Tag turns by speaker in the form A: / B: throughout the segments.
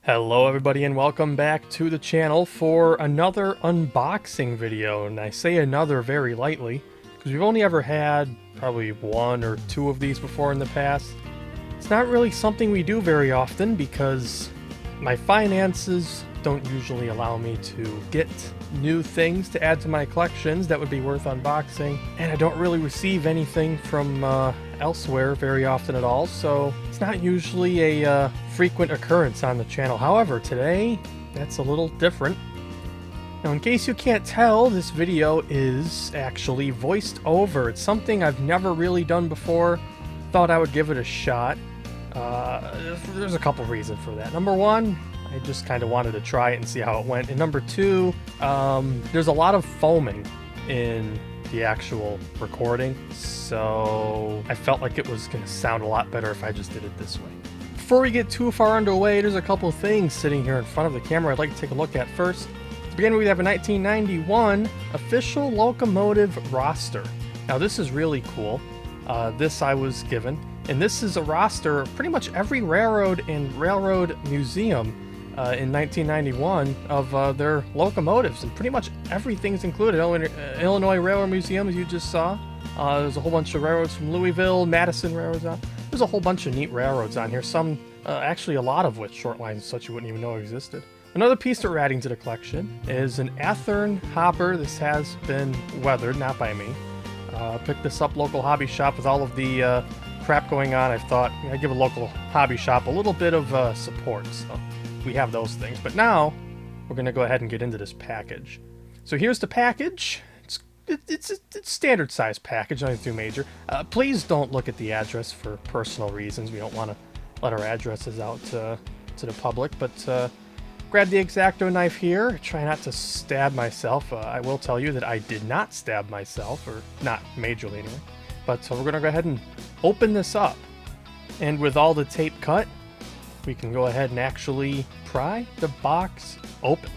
A: Hello everybody and welcome back to the channel for another unboxing video, and I say another very lightly because we've only ever had probably one or two of these before in the past. It's not really something we do very often because my finances don't usually allow me to get new things to add to my collections that would be worth unboxing, and I don't really receive anything from elsewhere very often at all, so it's not usually a frequent occurrence on the channel. However, today that's a little different. Now, in case you can't tell, this video is actually voiced over. It's something I've never really done before. Thought I would give it a shot. There's a couple reasons for that. Number one, I just kind of wanted to try it and see how it went. And number two, there's a lot of foaming in the actual recording, so I felt like it was going to sound a lot better if I just did it this way. Before we get too far underway, there's a couple things sitting here in front of the camera I'd like to take a look at. First, to begin with, we have a 1991 official Locomotive Roster. Now this is really cool. This I was given, and this is a roster of pretty much every railroad and railroad museum in 1991 of their locomotives, and pretty much everything's included. Illinois Railroad Museum, as you just saw. There's a whole bunch of railroads from Louisville, Madison railroads on. There's a whole bunch of neat railroads on here, some, actually a lot of which short lines and such you wouldn't even know existed. Another piece that we're adding to the collection is an Athern Hopper. This has been weathered, not by me. Picked this up local hobby shop with all of the crap going on. I thought I'd give a local hobby shop a little bit of support, so we have those things. But now we're going to go ahead and get into this package. So here's the package. It's a standard size package, nothing too major. Please don't look at the address for personal reasons. We don't want to let our addresses out to the public, but grab the X-Acto knife here. Try not to stab myself. I will tell you that I did not stab myself, or not majorly anyway. But we're going to go ahead and open this up. And with all the tape cut, we can go ahead and actually pry the box open.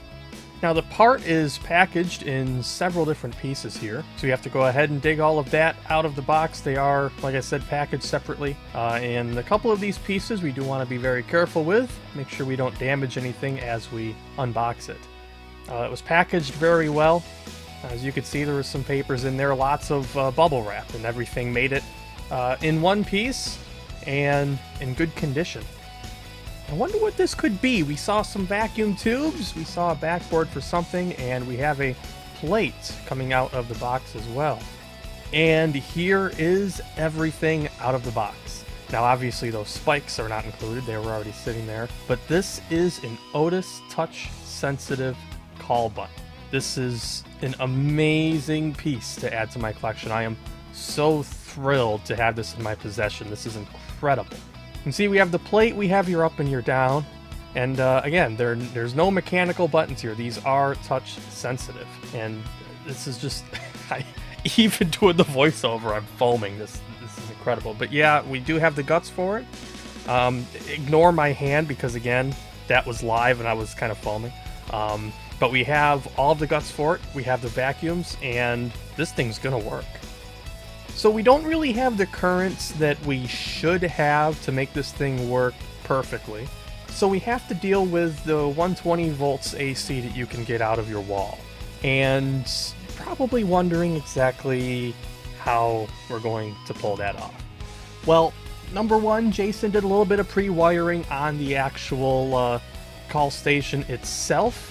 A: Now the part is packaged in several different pieces here, so you have to go ahead and dig all of that out of the box. They are, like I said, packaged separately, and a couple of these pieces we do want to be very careful with. Make sure we don't damage anything as we unbox it. It was packaged very well. As you can see, there was some papers in there, lots of bubble wrap, and everything made it in one piece and in good condition. I wonder what this could be. We saw some vacuum tubes, we saw a backboard for something, and we have a plate coming out of the box as well. And here is everything out of the box. Now obviously those spikes are not included, they were already sitting there, but this is an Otis touch sensitive call button. This is an amazing piece to add to my collection. I am so thrilled to have this in my possession. This is incredible. You can see we have the plate, we have your up and your down, and again, there's no mechanical buttons here. These are touch sensitive, and this is just, even doing the voiceover, I'm foaming. This is incredible. But yeah, we do have the guts for it. Ignore my hand because again, that was live and I was kind of foaming. But we have all of the guts for it. We have the vacuums, and this thing's gonna work. So we don't really have the currents that we should have to make this thing work perfectly. So we have to deal with the 120 volts AC that you can get out of your wall. And probably wondering exactly how we're going to pull that off. Well, number one, Jason did a little bit of pre-wiring on the actual call station itself.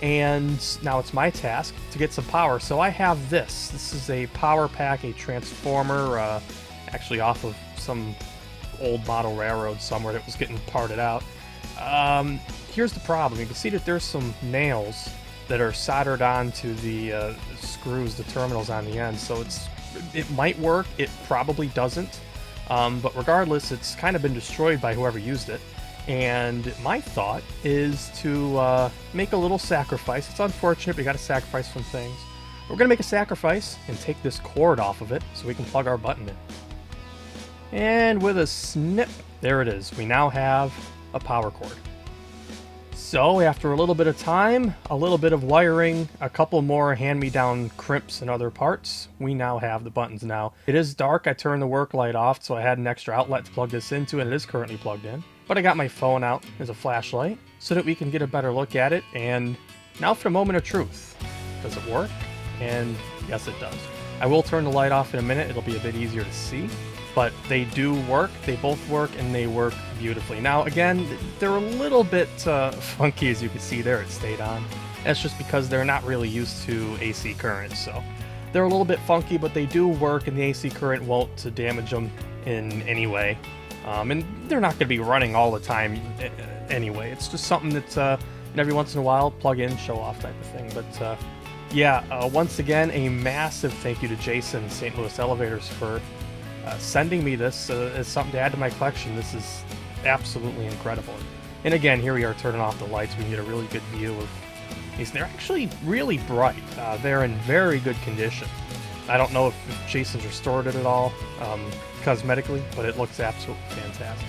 A: And now it's my task to get some power. So I have this. This is a power pack, a transformer, actually off of some old model railroad somewhere that was getting parted out. Here's the problem. You can see that there's some nails that are soldered onto the screws, the terminals on the end. So it might work. It probably doesn't. But regardless, it's kind of been destroyed by whoever used it. And my thought is to make a little sacrifice. It's unfortunate, we got to sacrifice some things. We're going to make a sacrifice and take this cord off of it so we can plug our button in. And with a snip, there it is. We now have a power cord. So after a little bit of time, a little bit of wiring, a couple more hand-me-down crimps and other parts, we now have the buttons now. It is dark, I turned the work light off, so I had an extra outlet to plug this into, and it is currently plugged in. But I got my phone out as a flashlight so that we can get a better look at it. And now for the moment of truth. Does it work? And yes, it does. I will turn the light off in a minute, it'll be a bit easier to see. But they do work, they both work, and they work beautifully. Now, again, they're a little bit funky, as you can see there, it stayed on. That's just because they're not really used to AC current, so they're a little bit funky, but they do work, and the AC current won't damage them in any way. And they're not going to be running all the time anyway. It's just something that every once in a while, plug in, show off type of thing. But yeah, once again, a massive thank you to Jason, St. Louis Elevators, for sending me this as something to add to my collection. This is absolutely incredible. And again, here we are turning off the lights. We can get a really good view of these. They're actually really bright. They're in very good condition. I don't know if Jason's restored it at all cosmetically, but it looks absolutely fantastic.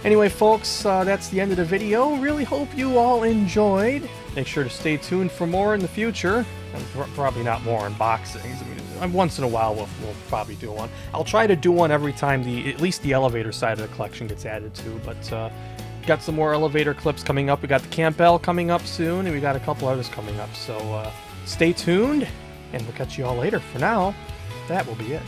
A: Anyway, folks, that's the end of the video. Really hope you all enjoyed. Make sure to stay tuned for more in the future. And probably not more unboxings. I mean, once in a while we'll probably do one. I'll try to do one every time at least the elevator side of the collection gets added to. But got some more elevator clips coming up. We got the Campbell coming up soon, and we got a couple others coming up. So stay tuned, and we'll catch you all later. For now, that will be it.